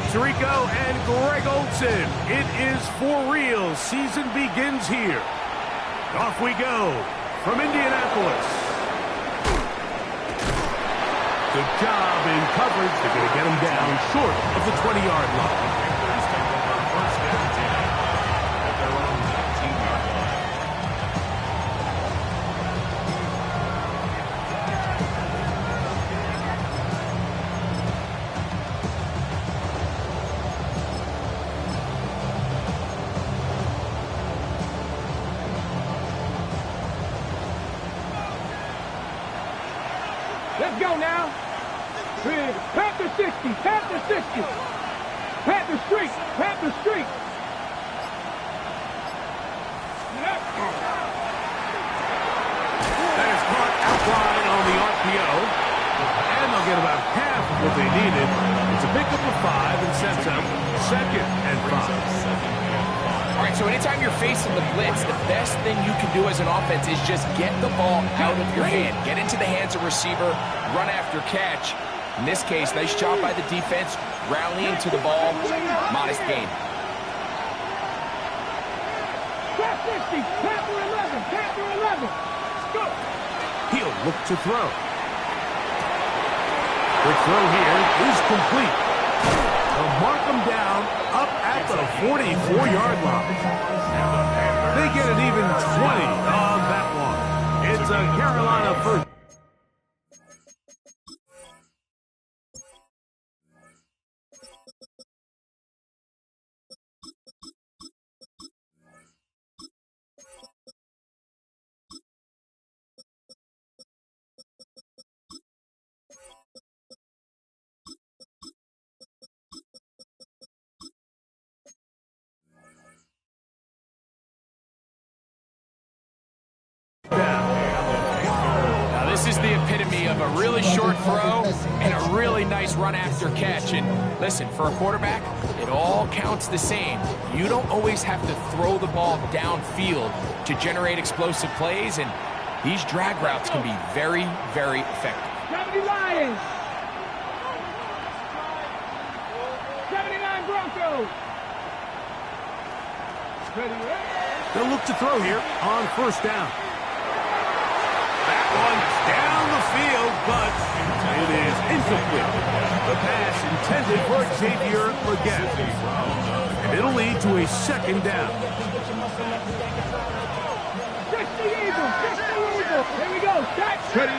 Tirico and Greg Olsen. It is for real. Season begins here. Off we go from Indianapolis. Good job in coverage. They're going to get him down short of the 20-yard line. Let's go now. Panther 60, Panther 60. Panther streak, Panther streak. That is caught outline on the RPO. And they'll get about half of what they needed. It's a pickup of 5 and sets up 2nd and 5. All right, so anytime you're facing the blitz, the best thing you can do as an offense is just get the ball out of your hand. Get into the hands of receiver, run after catch. In this case, nice job by the defense, rallying to the ball, modest gain. Panther 50, Panther 11, Panther 11. Go. He'll look to throw. The throw here is complete. They'll mark him down up at the 44-yard line. They get an even 20 on that one. It's a Carolina first. Now, this is the epitome of a really short throw and a really nice run after catch. And listen, for a quarterback, it all counts the same. You don't always have to throw the ball downfield to generate explosive plays, and these drag routes can be very, very effective. 70 Lions. 79 Broncos. They'll look to throw here on first down. That one's down the field, but it is incomplete. The pass intended for Xavier Legette. And it'll lead to a 2nd down. 60 Eagles, 60 Eagles. Here we go. Catch. Ready.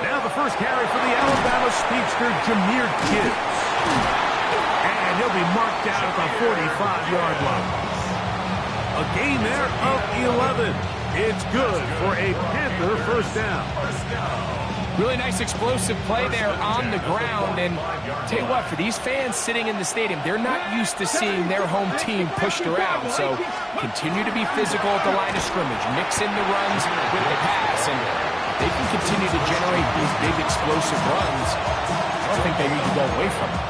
Now the first carry for the Alabama speedster, Jahmyr Gibbs. And he'll be marked down at the 45-yard line. A gain there of 11. It's good for a Panther first down. Really nice explosive play there on the ground. And tell you what, for these fans sitting in the stadium, they're not used to seeing their home team pushed around. So continue to be physical at the line of scrimmage. Mix in the runs with the pass. And they can continue to generate these big explosive runs. I don't think they need to go away from it.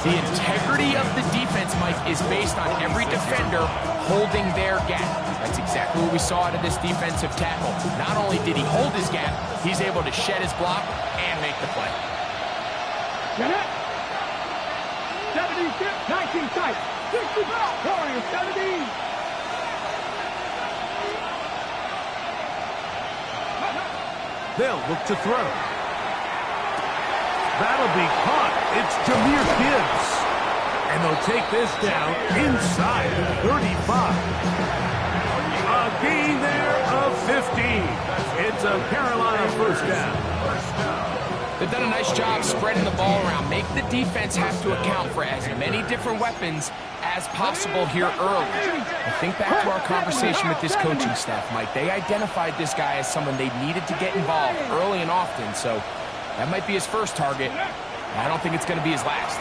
The integrity of the defense, Mike, is based on every defender holding their gap. That's exactly what we saw out of this defensive tackle. Not only did he hold his gap, he's able to shed his block and make the play. 76, 19 tight. 60 Warriors, 70. They'll look to throw. That'll be caught. It's Jahmyr Gibbs. And they'll take this down inside the 35. A gain there of 15. It's a Carolina first down. They've done a nice job spreading the ball around. Make the defense have to account for as many different weapons as possible here early. I think back to our conversation with this coaching staff, Mike. They identified this guy as someone they needed to get involved early and often, so that might be his first target. I don't think it's going to be his last.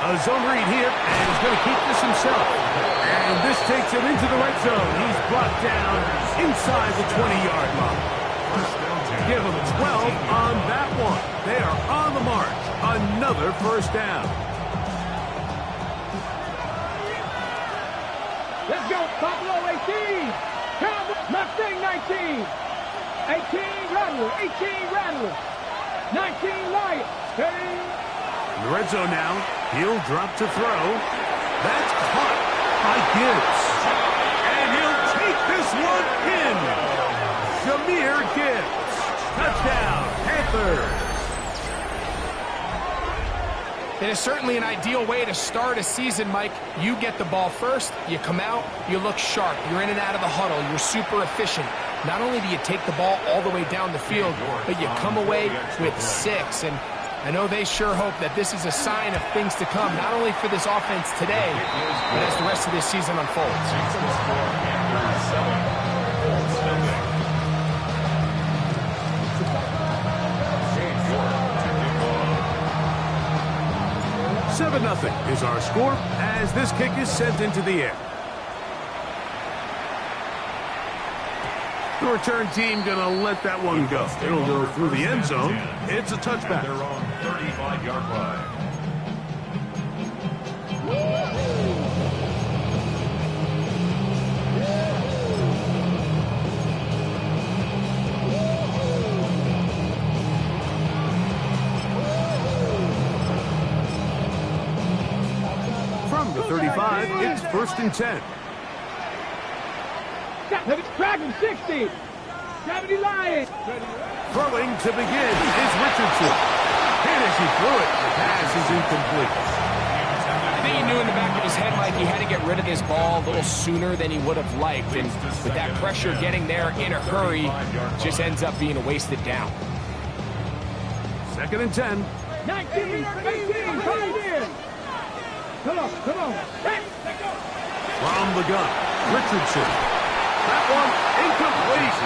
A zone read here, and he's going to keep this himself. And this takes him into the red zone. He's brought down inside the 20-yard line. Give him 12 on that one. They are on the march. Another first down. Let's go. Buffalo 18. Cowboys. Mustang 19. 18 Rattler. 18 Rattler. 19 Lions. 30. In the red zone now. He'll drop to throw. That's caught by Gibbs. And he'll take this one in. Jahmyr Gibbs. Touchdown, Panthers. It is certainly an ideal way to start a season, Mike. You get the ball first, you come out, you look sharp, you're in and out of the huddle, you're super efficient. Not only do you take the ball all the way down the field, but you come away with 6. And I know they sure hope that this is a sign of things to come, not only for this offense today, but as the rest of this season unfolds. 7-0 is our score as this kick is sent into the air. The return team going to let that one go. It'll go through the end zone. It's a touchback. They're on 35-yard line. From the 35, it's 1st and 10. Track him, 60. Gravity Lion. Throwing to begin is Richardson. And as he threw it, the pass is incomplete. I think he knew in the back of his head, Mike, he had to get rid of this ball a little sooner than he would have liked. And with that pressure getting there in a hurry, just ends up being a wasted down. 2nd and 10. 19, 18, come in. Come on. Hey, let go. From the gun, Richardson. That one incomplete.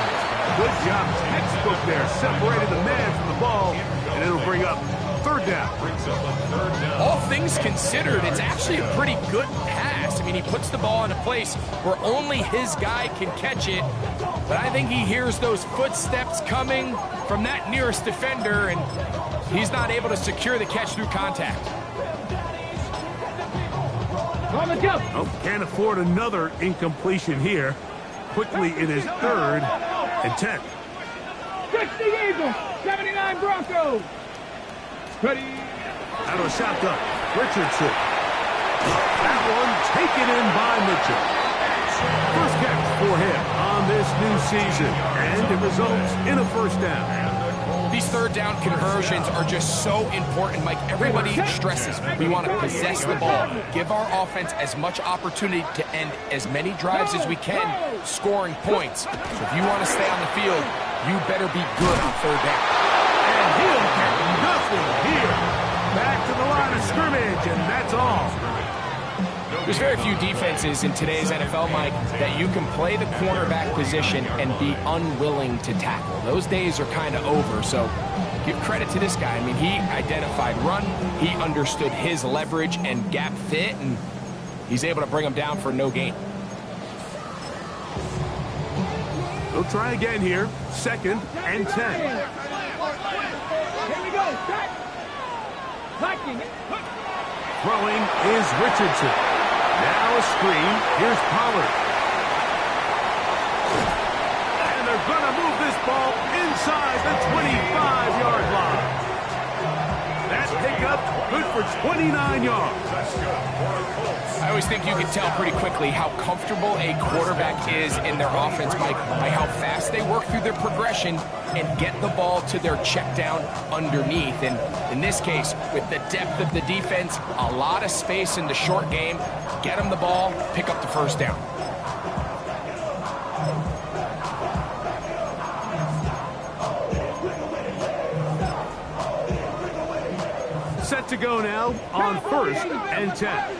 Good job, textbook there. Separated the man from the ball, and it'll bring up 3rd down. All things considered, it's actually a pretty good pass. I mean, he puts the ball in a place where only his guy can catch it, but I think he hears those footsteps coming from that nearest defender, and he's not able to secure the catch through contact. On the jump. Oh, can't afford another incompletion here. Quickly in his 3rd and 10. 60 Eagles, 79 Broncos. Ready. Out of a shotgun, Richardson. That one taken in by Mitchell. First catch for him on this new season, and it results in a 1st down. These 3rd down conversions are just so important, Mike. Everybody stresses we want to possess the ball, give our offense as much opportunity to end as many drives as we can, scoring points. So if you want to stay on the field, you better be good on 3rd down. And he'll get nothing here. Back to the line of scrimmage, and that's all. There's very few defenses in today's NFL, Mike, that you can play the cornerback position and be unwilling to tackle. Those days are kind of over, so give credit to this guy. I mean, he identified run, he understood his leverage and gap fit, and he's able to bring him down for no gain. They'll try again here. 2nd and 10. Here we go. Viking. Throwing is Richardson. Now a screen. Here's Pollard. And they're going to move this ball inside the 25-yard line. That pickup good for 29 yards. I always think you can tell pretty quickly how comfortable a quarterback is in their offense, Mike, by how fast they work through their progression and get the ball to their check down underneath. And in this case, with the depth of the defense, a lot of space in the short game, get them the ball, pick up the 1st down. Set to go now on 1st and 10.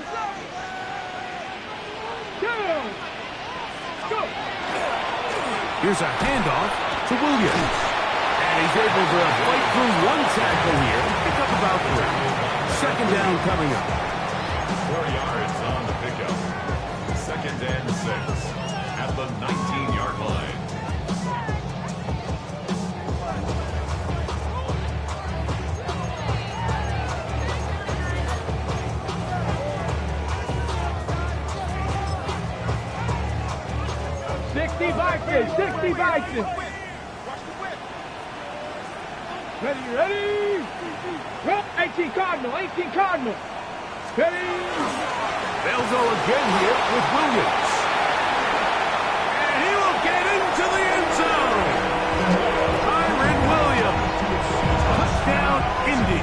Here's a handoff to Williams. And he's able to fight through one tackle here. Pick up about 3. 2nd down coming up. 4 yards on the pickup. 2nd and 6 at the 19-yard line. Ready. 18 Cardinal. Ready. They'll go again here with Williams. And he will get into the end zone. Kyron Williams. Touchdown, Indy.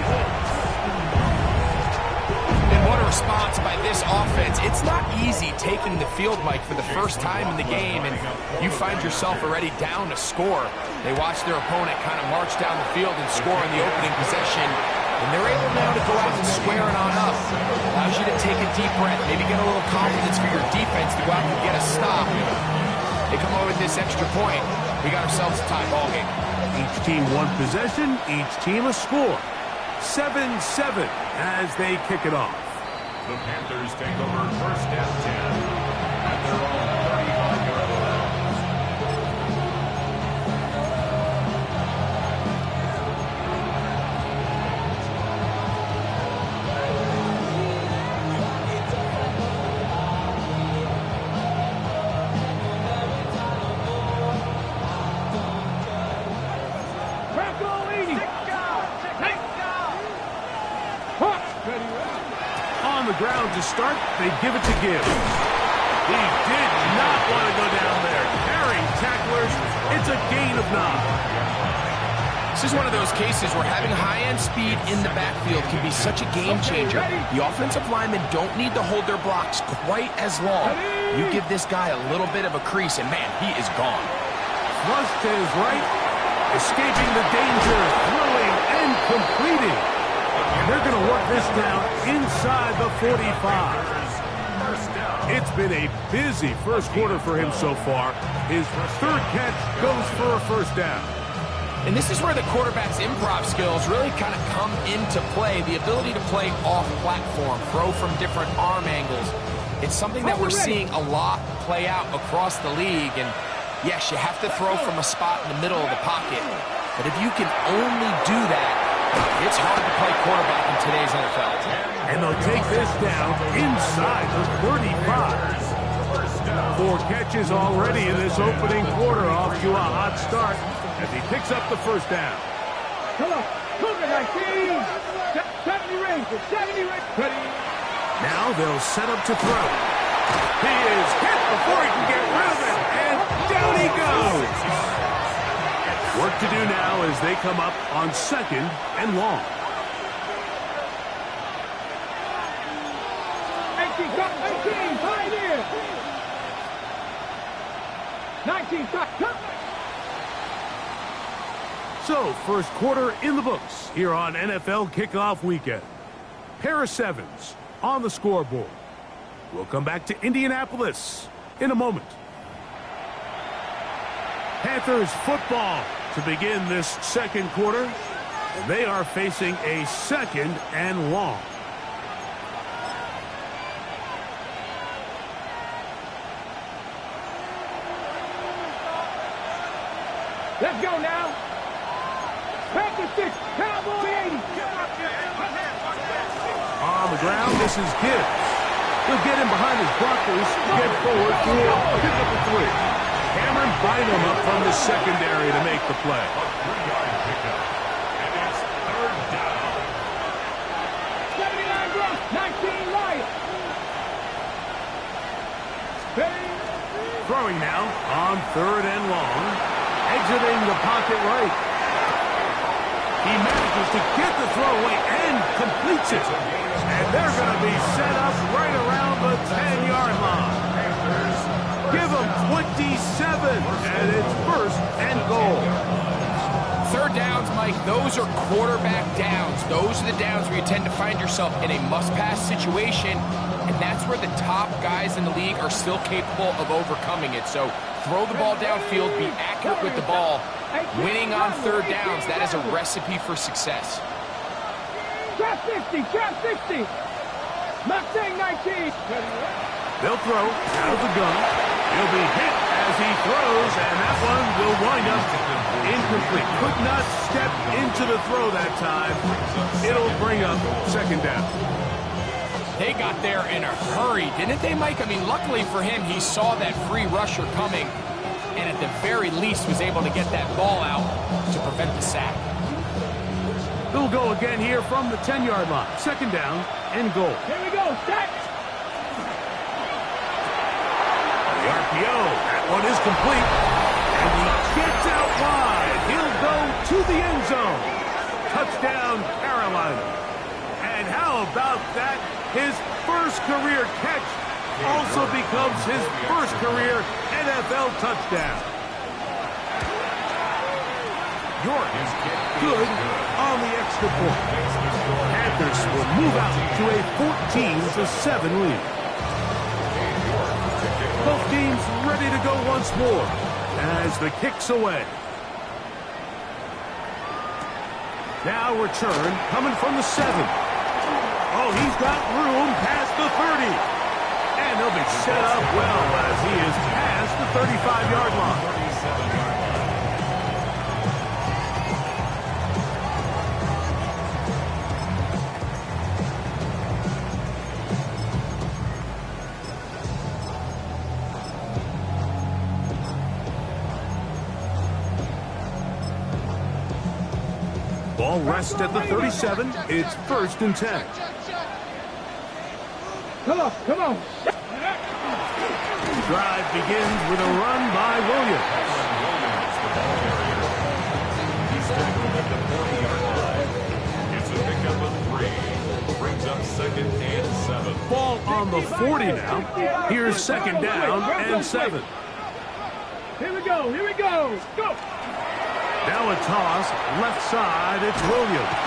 And what a response by this offense. It's not easy taking the field, Mike, for the first time in the game, and you find yourself already down to score. They watch their opponent kind of march down the field and score in the opening possession, and they're able now to go out and square it on up. Allows you to take a deep breath, maybe get a little confidence for your defense to go out and get a stop. They come over with this extra point. We got ourselves a tie ball game. Each team one possession, each team a score. 7-7 as they kick it off. The Panthers take over first and 10 at their own 35-yard line. On the ground to start, they give it to Gibbs. He did not want to go down there. Carrying tacklers, it's a gain of 9. This is one of those cases where having high-end speed in the backfield can be such a game changer. The offensive linemen don't need to hold their blocks quite as long. You give this guy a little bit of a crease, and man, he is gone. Flush to his right, escaping the danger, throwing and completing. And they're going to work this down inside the 45. It's been a busy first quarter for him so far. His third catch goes for a first down. And this is where the quarterback's improv skills really kind of come into play. The ability to play off-platform, throw from different arm angles. It's something that we're seeing a lot play out across the league. And yes, you have to throw from a spot in the middle of the pocket. But if you can only do that, it's hard to play quarterback in today's NFL. And they'll take this down inside the 35. 4 catches already in this opening quarter, off to a hot start as he picks up the first down. Come on. Cougar 19. 70 Rangers. 70 Rangers. Ready. Now they'll set up to throw. He is hit before he can get rid of it. And down he goes. Work to do now as they come up on 2nd and long. 18, Pioneer. 19, So, first quarter in the books here on NFL Kickoff Weekend. Pair of 7s on the scoreboard. We'll come back to Indianapolis in a moment. Panthers football to begin this second quarter. They are facing a 2nd and long. Let's go now. Panther 6, Cowboy 80. On the ground, this is Gibbs. He'll get in behind his blockers, get forward for a pickup of 3. Cameron Bynum up from the secondary to make the play. A 3-yard pickup. And it's third down. 79 Bronx, 19 Lions. Throwing now on 3rd and long. Exiting the pocket right. He manages to get the throw away and completes it. And they're going to be set up right around the 10-yard line. Give them 27, and it's 1st and goal. 3rd downs, Mike, those are quarterback downs. Those are the downs where you tend to find yourself in a must-pass situation, and that's where the top guys in the league are still capable of overcoming it. So throw the ball downfield, be accurate with the ball. Winning on 3rd downs, that is a recipe for success. Trap 60, trap 60. Mustang 19. They'll throw out of the gun. He'll be hit as he throws, and that one will wind up incomplete. Could not step into the throw that time. It'll bring up 2nd down. They got there in a hurry, didn't they, Mike? I mean, luckily for him, he saw that free rusher coming, and at the very least was able to get that ball out to prevent the sack. He'll go again here from the 10-yard line. Second down and goal. Here we go. Set. The RPO. That one is complete. And he gets out wide. He'll go to the end zone. Touchdown, Carolina. And how about that? His first career catch also becomes his first career NFL touchdown. York is good on the extra point. Panthers will move out to a 14-7 lead. Both teams ready to go once more as the kick's away. Now return coming from the 7. Oh, he's got room past the 30. And he'll be set up well as he is past the 35-yard line. Ball rests at the 37. It's 1st and 10. Come on, come on. Drive begins with a run by Williams. He's tackled at the 40-yard line. It's a pickup of 3. Brings up 2nd and 7. Ball on the 40 now. Here's 2nd down and 7. Here we go, here we go. Go. Now a toss, left side, it's Williams.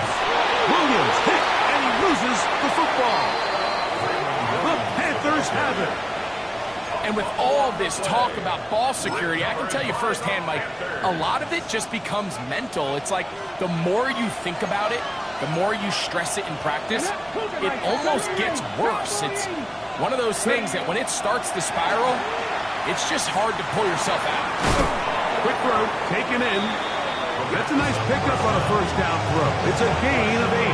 Williams hit, and he loses the football. The Panthers have it. And with all this talk about ball security, I can tell you firsthand, Mike, a lot of it just becomes mental. It's like the more you think about it, the more you stress it in practice, it almost gets worse. It's one of those things that when it starts to spiral, it's just hard to pull yourself out. Quick throw, taken in. That's a nice pickup on a 1st down throw. It's a gain of 8.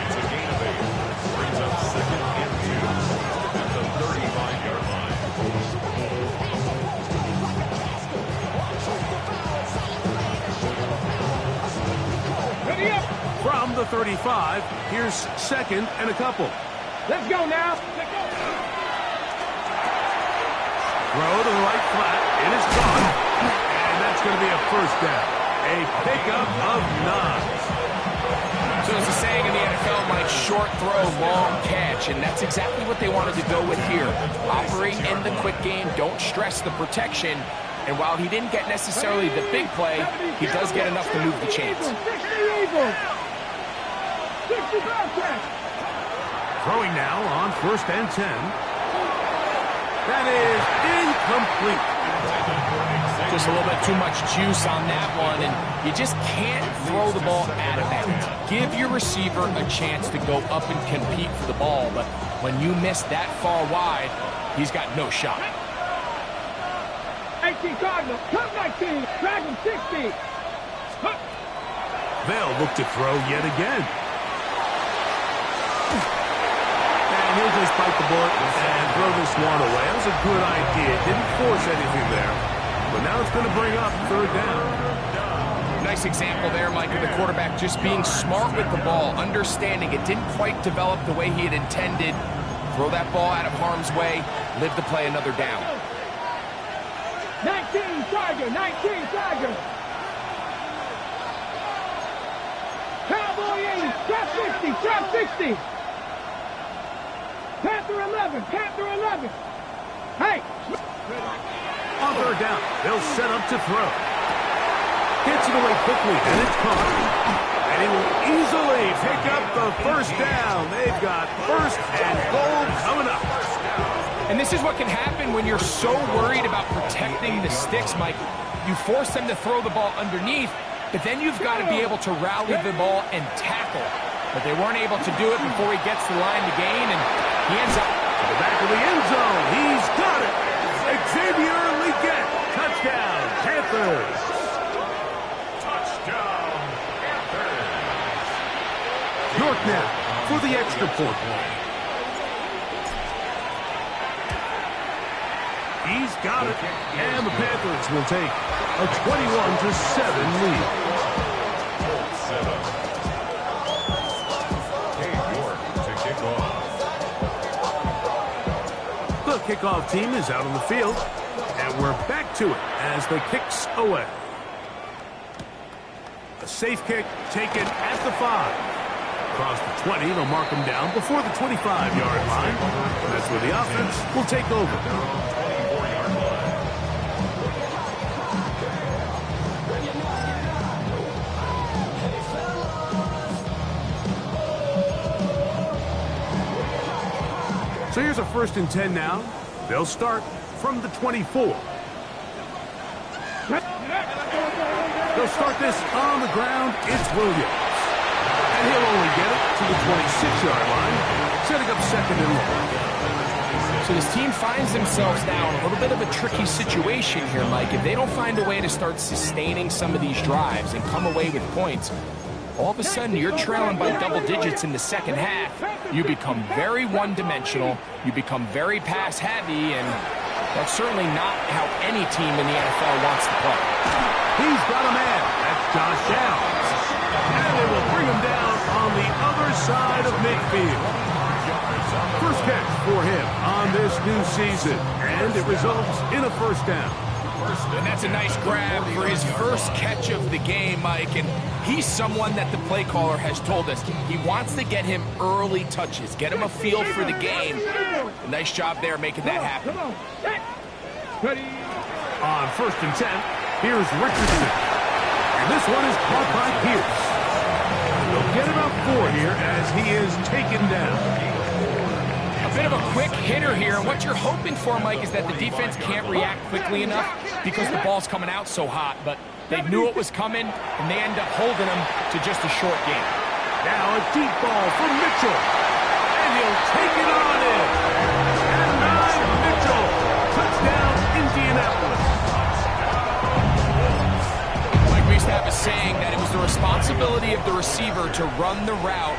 It's a gain of 8. Brings up 2nd and 2 at the 35-yard line. Ready up. From the 35, here's 2nd and a couple. Let's go now. Throw to the right flat. It is gone. And that's going to be a 1st down. A pickup of 9. So there's a saying in the NFL, Mike, short throw, long catch, and that's exactly what they wanted to go with here. Operate in the quick game, don't stress the protection, and while he didn't get necessarily the big play, he does get enough to move the chains. Throwing now on 1st and 10. That is incomplete. Just a little bit too much juice on that one, and you just can't throw the ball out of bounds. Give your receiver a chance to go up and compete for the ball, but when you miss that far wide, he's got no shot. 18 Cardinals, come 19, Dragon 60. They'll look to throw yet again. And he'll just bite the bullet and throw this one away. That was a good idea. Didn't force anything there. But now it's going to bring up 3rd down. Nice example there, Mike, of the quarterback just being smart with the ball, understanding it didn't quite develop the way he had intended. Throw that ball out of harm's way, live to play another down. 19 Tiger, 19 Tiger. Cowboy 80, trap 60, trap 60. Panther 11, Panther 11. Hey. On 3rd down, they'll set up to throw. Gets it away quickly, and it's caught. And he will easily pick up the 1st down. They've got 1st and goal coming up. And this is what can happen when you're so worried about protecting the sticks, Mike. You force them to throw the ball underneath, but then you've got to be able to rally the ball and tackle. But they weren't able to do it before he gets the line to gain, and he ends up to the back of the end zone. He's got it. Xavier Leggett. Touchdown, Panthers. Touchdown, Panthers. York now for the extra point. He's got it. And the Panthers will take a 21-7 lead. Colts 7. kickoff team is out on the field. And we're back to it as the kick's away. A safe kick taken at the 5. Across the 20, they'll mark him down before the 25-yard line. And that's where the offense will take over. So here's a 1st and 10 now. They'll start from the 24. They'll start this on the ground. It's Williams. And he'll only get it to the 26-yard line, setting up 2nd and long. So this team finds themselves now in a little bit of a tricky situation here, Mike. If they don't find a way to start sustaining some of these drives and come away with points, all of a sudden you're trailing by double digits in the second half. You become very one-dimensional. You become very pass-heavy, and that's certainly not how any team in the NFL wants to play. He's got a man. That's Josh Downs. And they will bring him down on the other side of midfield. First catch for him on this new season, and it results in a 1st down. And that's a nice grab for his first catch of the game, Mike. And he's someone that the play caller has told us he wants to get him early touches, get him a feel for the game. A nice job there making that happen. On 1st and 10, here's Richardson. And this one is caught by Pierce. They'll get about 4 here as he is taken down. A bit of a quick hitter here. And what you're hoping for, Mike, is that the defense can't react quickly enough because the ball's coming out so hot. But they knew it was coming, and they end up holding him to just a short game. Now a deep ball from Mitchell. And he'll take it on in. And 9 Mitchell. Touchdown, Indianapolis. We used to have a saying that it was the responsibility of the receiver to run the route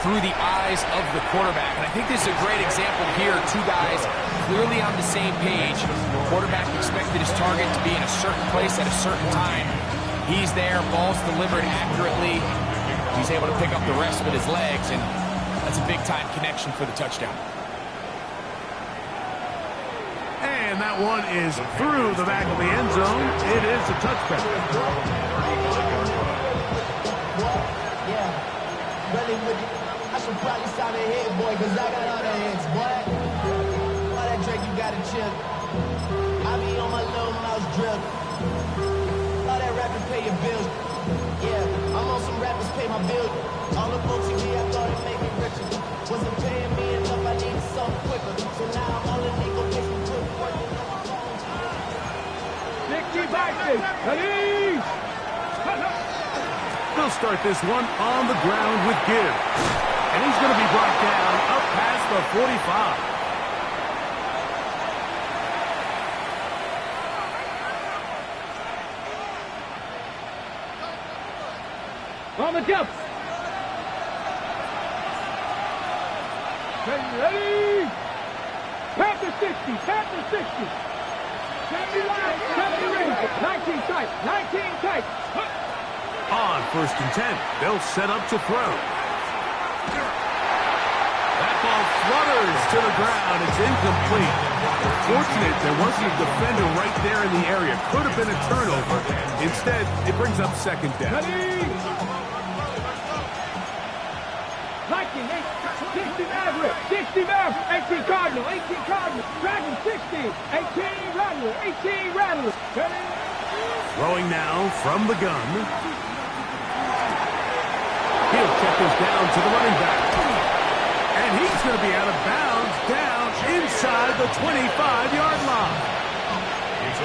through the eyes of the quarterback. And I think this is a great example here. 2 guys clearly on the same page. The quarterback expected his target to be in a certain place at a certain time. He's there, ball's delivered accurately. He's able to pick up the rest with his legs, and that's a big-time connection for the touchdown. And that one is through the back of the end zone. It is a touchback. I should probably stop a hit, boy, because I got all the hits, boy. All that Drake, you got to chill. I be on my little mouse drip. All that rapping pay your bills. Yeah, I'm on some rappers pay my bills. All the folks you I thought it made me richer. Wasn't paying me enough, I needed something quicker. So now I'm all in Nico, pay some quick work. 60 Vikings, ready? They'll start this one on the ground with Gibbs. And he's going to be brought down up past the 45. On the jump. Ready? Panthers 60, Panthers 60. 70 line, 70 ring, 19 tight, 19 tight. On 1st and 10, they'll set up to throw. That ball flutters to the ground. It's incomplete. Fortunate there wasn't a defender right there in the area. Could have been a turnover. Instead, it brings up 2nd down. Ready? 19, 60 Maverick, 60 Maverick, 18 Cardinal, 18 Cardinal, Dragon 60, 18 Rattler, 18 Rattler. Ready? Throwing now from the gun. He'll check this down to the running back. And he's going to be out of bounds down inside the 25-yard line.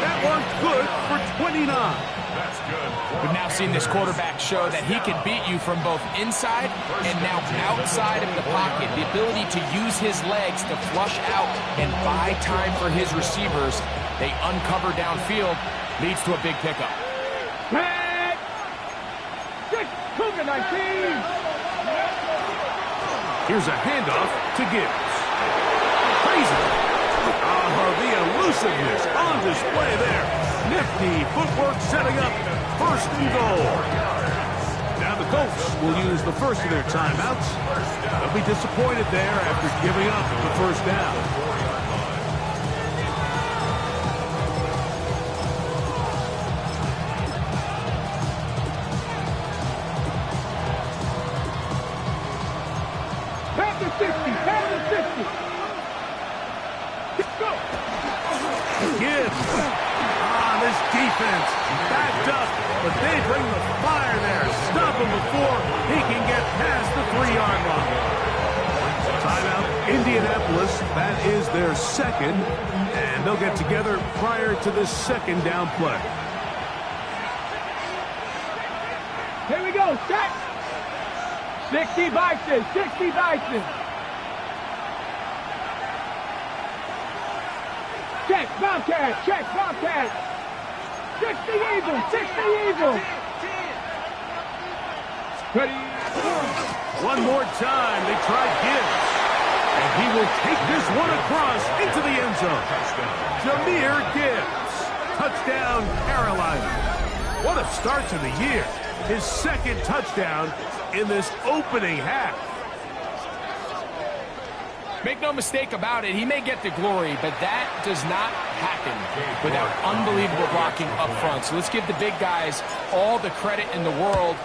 That one good for 29. That's good. We've now seen this quarterback show that he can beat you from both inside and now outside of the pocket. The ability to use his legs to flush out and buy time for his receivers. They uncover downfield, leads to a big pickup. Back. 19. Here's a handoff to Gibbs. Crazy. The elusiveness on display there. Nifty footwork setting up 1st and goal. Now the Colts will use the first of their timeouts. They'll be disappointed there after giving up the 1st down. bring the fire there. Stop him before he can get past the 3-yard line. Timeout, Indianapolis. That is their second, and they'll get together prior to the second down play. Here we go, set. 60 Bison, 60 Bison. Check, Bobcat, check, Bobcat. 60 Eagles, 60 Eagles. Ready. One more time, they try Gibbs. And he will take this one across into the end zone. Jahmyr Gibbs. Touchdown, Carolina. What a start to the year. His second touchdown in this opening half. Make no mistake about it, he may get the glory, but that does not happen without unbelievable blocking up front. So let's give the big guys all the credit in the world.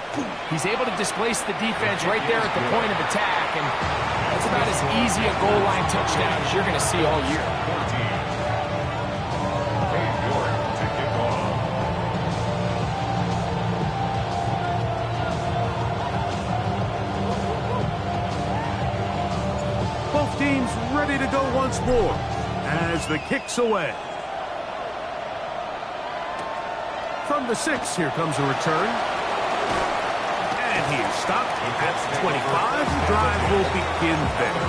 He's able to displace the defense right there at the point of attack, and that's about as easy a goal line touchdown as you're going to see all year. Both teams ready to go once more as the kick's away. From the 6, here comes a return. And he is stopped at 25. The drive will begin there.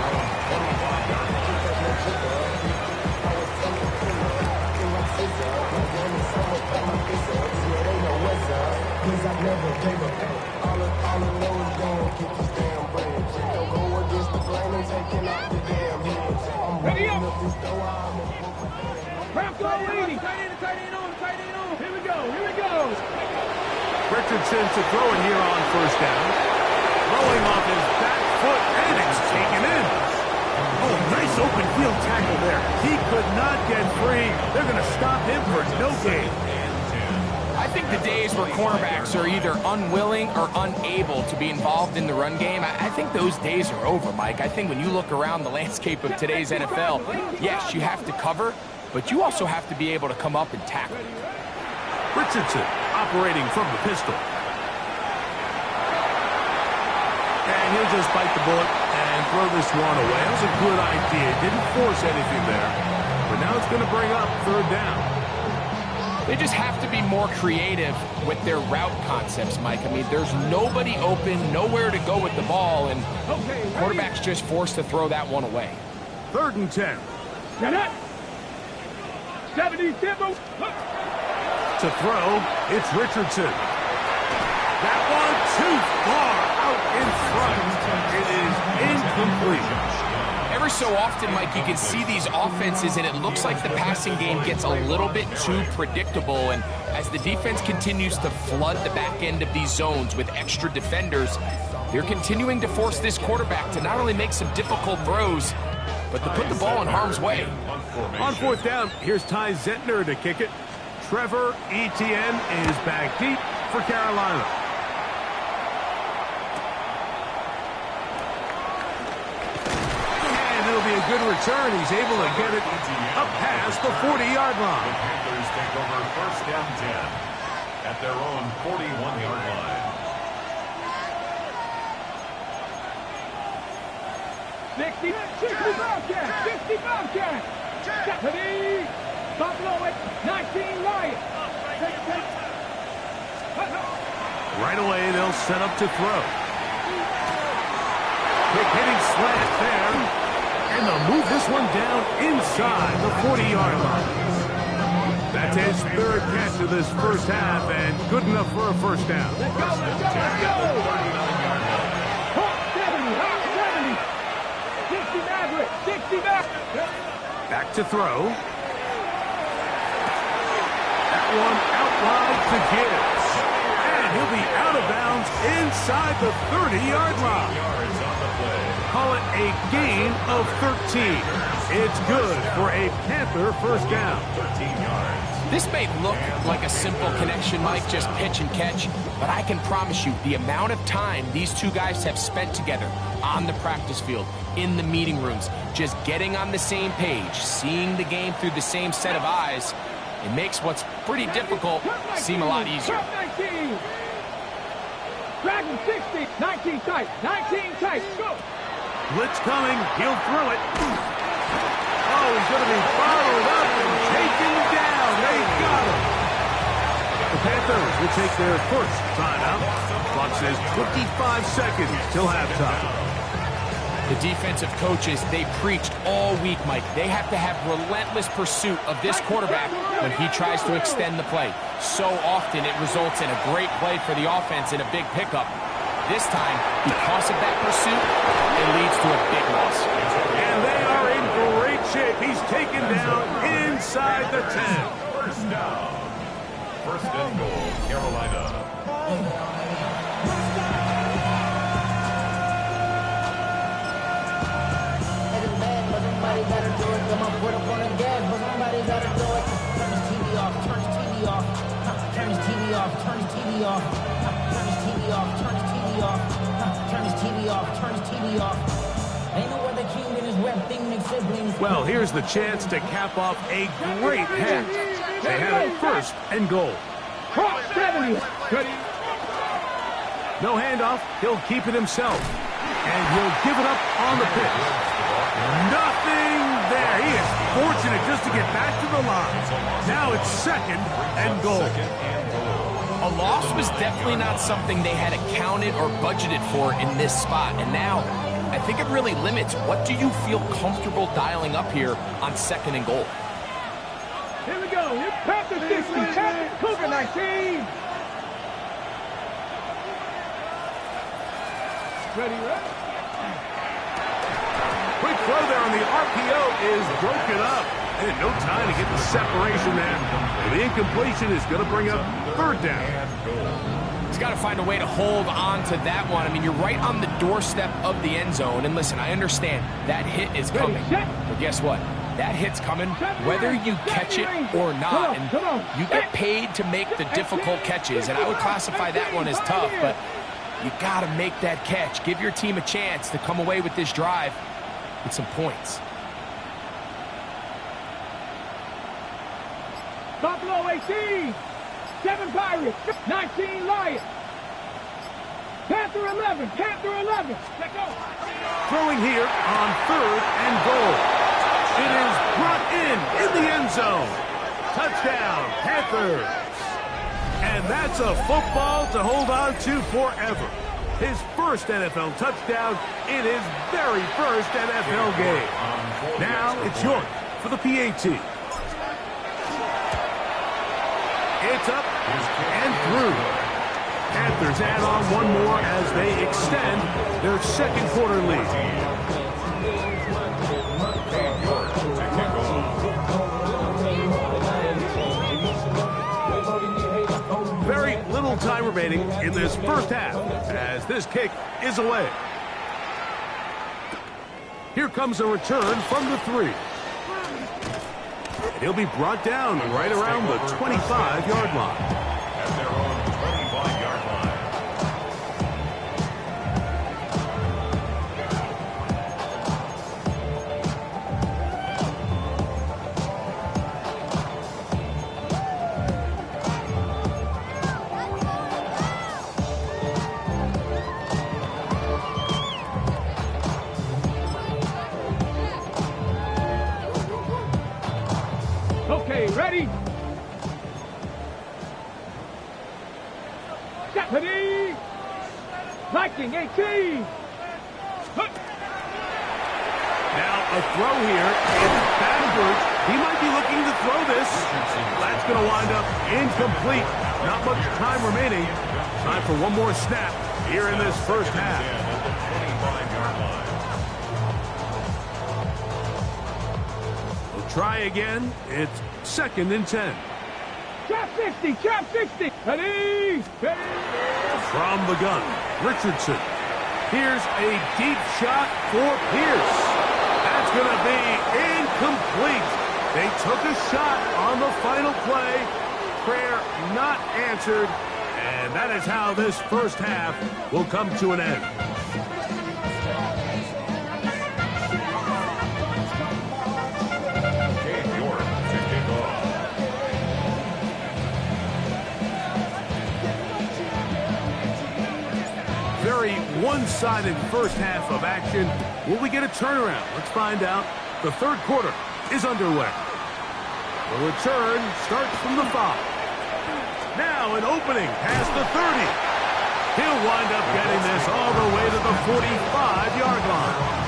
Ready up. Bronco leading. Tight end on. Here we go. Richardson to throw it here on first down. Throwing off his back foot, and it's taken in. Oh, nice open field tackle there. He could not get free. They're going to stop him for no gain. I think the days where cornerbacks are either unwilling or unable to be involved in the run game, I think those days are over, Mike. I think when you look around the landscape of today's NFL, yes, you have to cover, but you also have to be able to come up and tackle. Richardson operating from the pistol. And he'll just bite the bullet and throw this one away. That was a good idea. Didn't force anything there. But now it's going to bring up third down. They just have to be more creative with their route concepts, Mike. I mean, there's nobody open, nowhere to go with the ball, and quarterback's just forced to throw that one away. 3rd and 10. Get it. 70 Timber. To throw, it's Richardson. That one too far out in front. It is incomplete. Every so often, Mike, you can see these offenses, and it looks like the passing game gets a little bit too predictable. And as the defense continues to flood the back end of these zones with extra defenders, they're continuing to force this quarterback to not only make some difficult throws, but to put the ball in harm's way. On 4th down, here's Ty Zentner to kick it. Trevor Etienne is back deep for Carolina. And it'll be a good return. He's able to get it up past the 40-yard line. The Panthers take over 1st down 10 at their own 41-yard line. 60 Bobcat. Stephanie. Buffalo at 19 Lions. Right away, they'll set up to throw. Quick hitting slant there. And they'll move this one down inside the 40-yard line. That's his 3rd catch of this first half, and good enough for a first down. Let's go. 60 Maverick. Back to throw. That one out wide to Gibbs. And he'll be out of bounds inside the 30-yard line. Call it a gain of 13. It's good for a Panther first down. 13 yards. This may look like a simple connection, Mike, just pitch and catch, but I can promise you the amount of time these two guys have spent together on the practice field, in the meeting rooms, just getting on the same page, seeing the game through the same set of eyes, it makes what's pretty difficult seem a lot easier. Drag him 60. 19 tight. 19 tight. Go. Blitz coming. He'll throw it. Oh, he's going to be followed up and taken down. They got him. The Panthers will take their first timeout. Clock says 25 seconds till halftime. The defensive coaches, they preached all week, Mike. They have to have relentless pursuit of this quarterback when he tries to extend the play. So often it results in a great play for the offense and a big pickup. This time, because of that pursuit, it leads to a big loss. And they are in great shape. He's taken down inside the 10. First down. First and goal, Carolina. Somebody gotta do it. Come on, put up on the gas, but somebody gotta do it. Turn his TV off, turn his TV off. Turn his TV off, turn his TV off. Turn his TV off, turn his TV off. Turn his TV off, turn his TV off. Ain't no other king than his rep thing than siblings. Well, here's the chance to cap off a great half. They have it first and goal. Cross 70. Ready. No handoff. He'll keep it himself. And he'll give it up on the pitch. Nothing there. He is fortunate just to get back to the line. Now it's second and goal. A loss was definitely not something they had accounted or budgeted for in this spot. And now, I think it really limits what do you feel comfortable dialing up here on second and goal. Here we go. Panthers 60. Panthers Cougar 19. Ready, right? Quick throw there on the RPO is broken up. And no time to get the separation there. And the incompletion is going to bring up third down. He's got to find a way to hold on to that one. I mean, you're right on the doorstep of the end zone. And listen, I understand that hit is coming. But guess what? That hit's coming whether you catch it or not. And you get paid to make the difficult catches. And I would classify that one as tough, but you got to make that catch. Give your team a chance to come away with this drive with some points. Buffalo 18. 7 Pirates. 19 Lions. Panther 11. Panther 11. Let go. Throwing here on third and goal. It is brought in the end zone. Touchdown, Panthers. And that's a football to hold on to forever. His first NFL touchdown in his very first NFL game. Now it's York for the PAT. It's up and through. Panthers add on one more as they extend their second quarter lead. Very little time remaining in this first half as this kick is away. Here comes a return from the 3. And he'll be brought down right around the 25-yard line. At their own 25-yard line. Okay, ready? Stephanie! Viking 18! Now a throw here. It's backwards. He might be looking to throw this. That's going to wind up incomplete. Not much time remaining. Time for one more snap here in this first half. We'll try again. It's second and 10. Trap 60! Trap 60! Ready? Ready? From the gun, Richardson. Here's a deep shot for Pierce. That's going to be incomplete. They took a shot on the final play. Prayer not answered. And that is how this first half will come to an end. very one-sided first half of action. Will we get a turnaround? Let's find out. The third quarter is underway. The return starts from the 5. Now an opening past the 30. He'll wind up getting this all the way to the 45-yard line.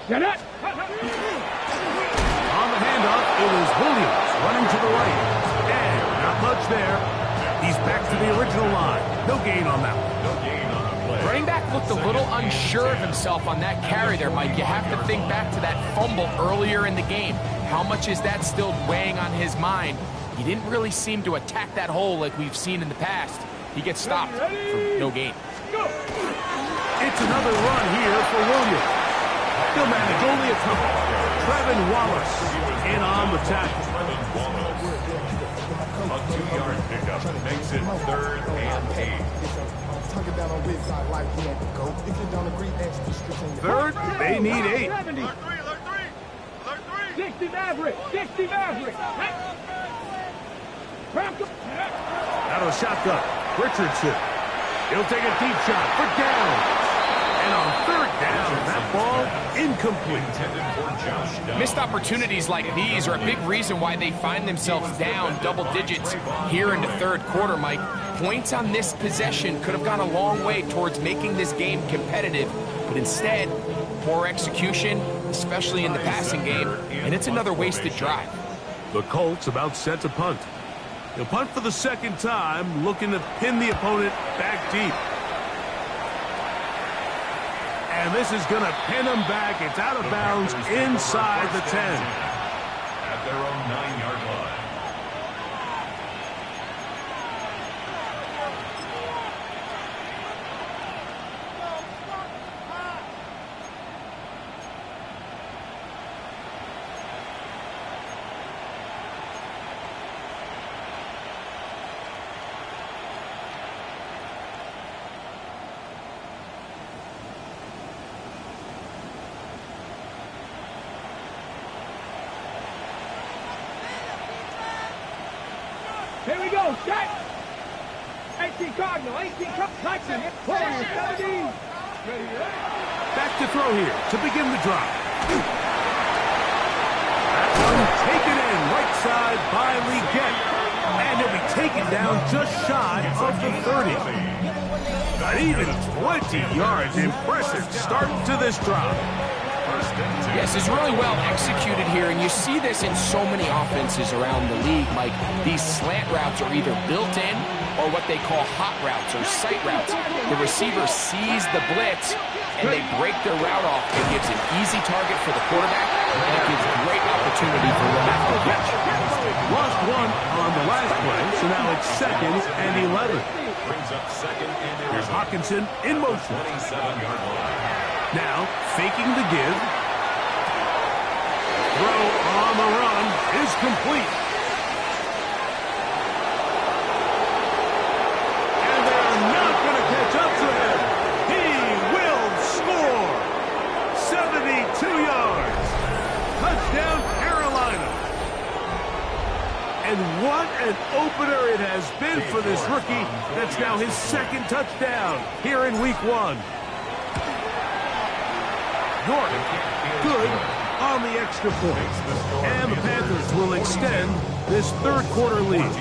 Get it! On the handoff, it is Williams running to the right. And not much there. He's back to the original line. No gain on that one. No gain on the play. Running back looked a little unsure of himself on that carry there, Mike. You have to think back to that fumble earlier in the game. How much is that still weighing on his mind? He didn't really seem to attack that hole like we've seen in the past. He gets stopped for no gain. It's another run here for Williams. He'll manage only a couple. Trevin Wallace in on the tackle. A 2-yard pickup makes it 3rd and 8. Third, they need 8. 60 Maverick! 60 Maverick! Out of a shotgun, Richardson. He'll take a deep shot for down. And on 3rd down, that ball incomplete. Missed opportunities like these are a big reason why they find themselves down double digits here in the third quarter, Mike. Points on this possession could have gone a long way towards making this game competitive, but instead, poor execution, especially in the passing game, and it's another wasted drive. The Colts about set to punt. They'll punt for the second time, looking to pin the opponent back deep. And this is going to pin them back. It's out of bounds inside the 10. At their own 9-yard line. Here we go, set! 18 Cardinal, 18 Tyson, Warriors, 17. Back to throw here to begin the drive. That one taken in right side by Leggett. And he'll be taken down just shy of the 30. Not even 20 yards. Impressive start to this drive. Yes, it's really well executed here, and you see this in so many offenses around the league, Mike. These slant routes are either built in or what they call hot routes or sight routes. The receiver sees the blitz, and they break their route off. It gives an easy target for the quarterback, and it gives great opportunity for him after the catch. Lost one on the last play, so now it's 2nd and 11. Brings up 2nd and 11. Here's Hawkinson in motion. 27-yard line. Now, faking the give. Throw on the run is complete. And they're not going to catch up to him. He will score. 72 yards. Touchdown, Carolina. And what an opener it has been for this rookie. That's now his 2nd touchdown here in Week 1. York, good on the extra point. And the Panthers will extend this third quarter lead.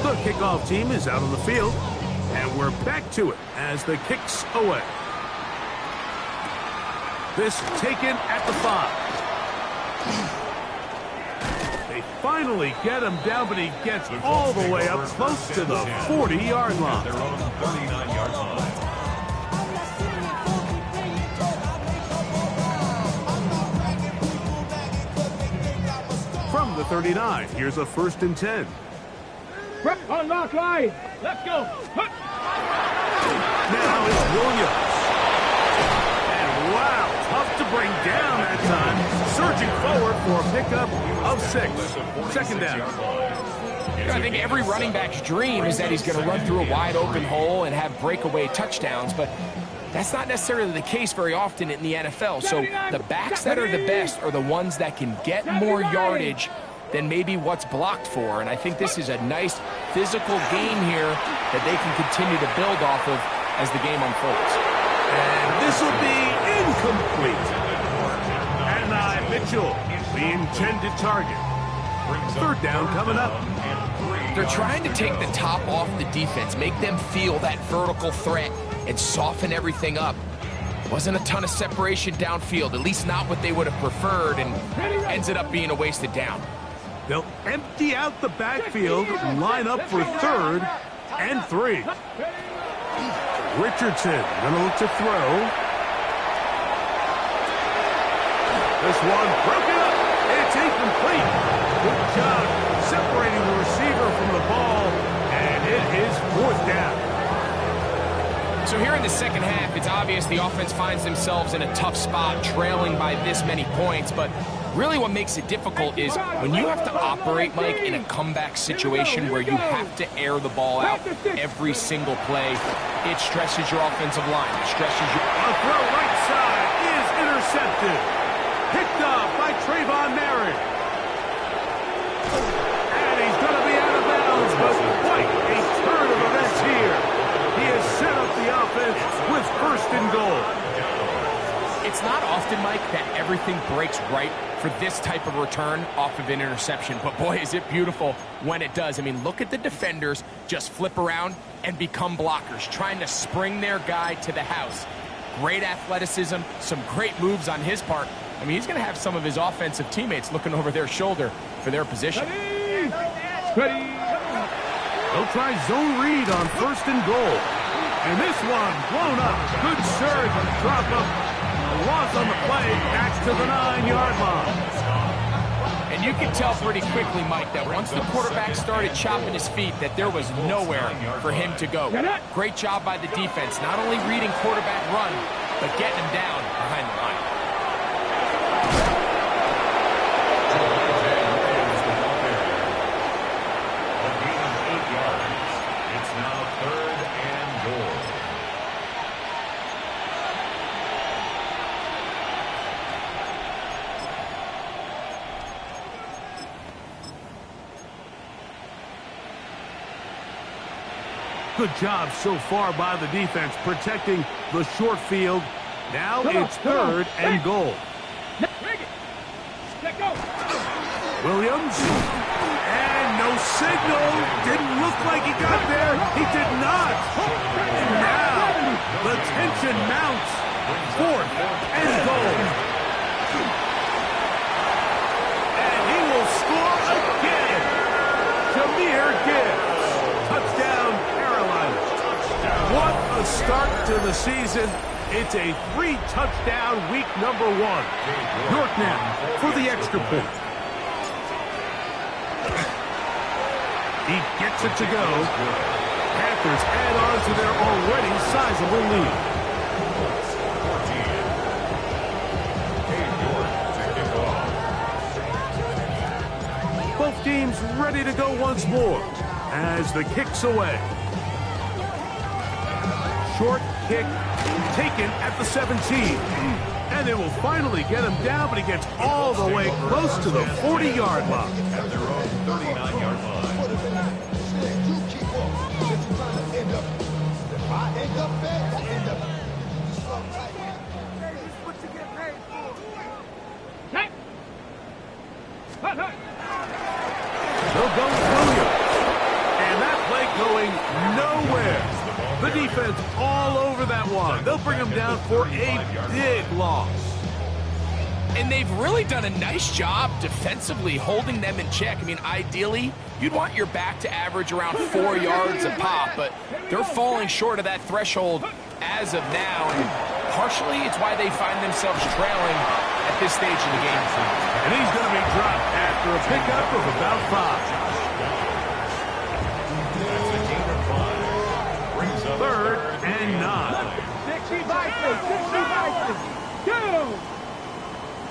The kickoff team is out on the field, and we're back to it as the kicks away. This taken at the 5. They finally get him down, but he gets all the way up close to the 40-yard line. Their own 39-yard line. From the 39, here's a 1st and 10. Unlock line. Let's go. Now it's Williams. And wow, tough to bring down that time. Surging forward for a pickup of 6. Second down. I think every running back's dream is that he's going to run through a wide open hole and have breakaway touchdowns, but that's not necessarily the case very often in the NFL. So the backs that are the best are the ones that can get more yardage than maybe what's blocked for. And I think this is a nice physical game here that they can continue to build off of as the game unfolds. And this will be incomplete. Adonai Mitchell, the intended target. Third down coming up. They're trying to take the top off the defense, make them feel that vertical threat, and soften everything up. Wasn't a ton of separation downfield, at least not what they would have preferred, and ends up being a wasted down. They'll empty out the backfield, line up for 3rd and 3. Richardson gonna look to throw. This one broken up. It's incomplete. Good job separating the receiver from the ball, and it is 4th down. So here in the second half, it's obvious the offense finds themselves in a tough spot, trailing by this many points, but really what makes it difficult is when you have to operate, Mike, in a comeback situation where you have to air the ball out every single play, it stresses your offensive line. It stresses your... A throw right side is intercepted. Picked up by Trayvon Merritt. And he's going to be out of bounds, but quite a turn of events here. He has set up the offense with 1st and goal. It's not often, Mike, that everything breaks right for this type of return off of an interception. But boy, is it beautiful when it does. I mean, look at the defenders just flip around and become blockers, trying to spring their guy to the house. Great athleticism, some great moves on his part. I mean, he's going to have some of his offensive teammates looking over their shoulder for their position. Ready. They'll try zone read on 1st and goal. And this one blown up. Good surge and drop up. A loss on the play, back to the 9-yard line. And you can tell pretty quickly, Mike, that once the quarterback started chopping his feet, that there was nowhere for him to go. Great job by the defense, not only reading quarterback run, but getting him down behind the line. It's now 3rd and goal. Good job so far by the defense protecting the short field. Now it's 3rd and goal. Let go. Williams. And no signal. Didn't look like he got there. He did not. And now the tension mounts. 4th and goal. And he will score again. Jameer Gibbs. Touchdown, Carolina. What a start to the season. It's a 3-touchdown week number 1. York now for the extra point. He gets it to go. Panthers add on to their already sizable lead. Both teams ready to go once more as the kick's away. Short kick taken at the 17. And they will finally get him down, but he gets all the way close to the 40-yard line. At their own 39-yard line. They'll go with Williams. And that play going nowhere. The defense all over that one. They'll bring him down for a big loss. And they've really done a nice job defensively holding them in check. I mean, ideally, you'd want your back to average around 4 yards a pop, but they're falling short of that threshold as of now. And partially, it's why they find themselves trailing at this stage in the game. And he's going to be dropped after a pickup of about 5. That's a gain of 5. Brings up 3rd and 9. 60 Vikings, 60 Vikings. 2.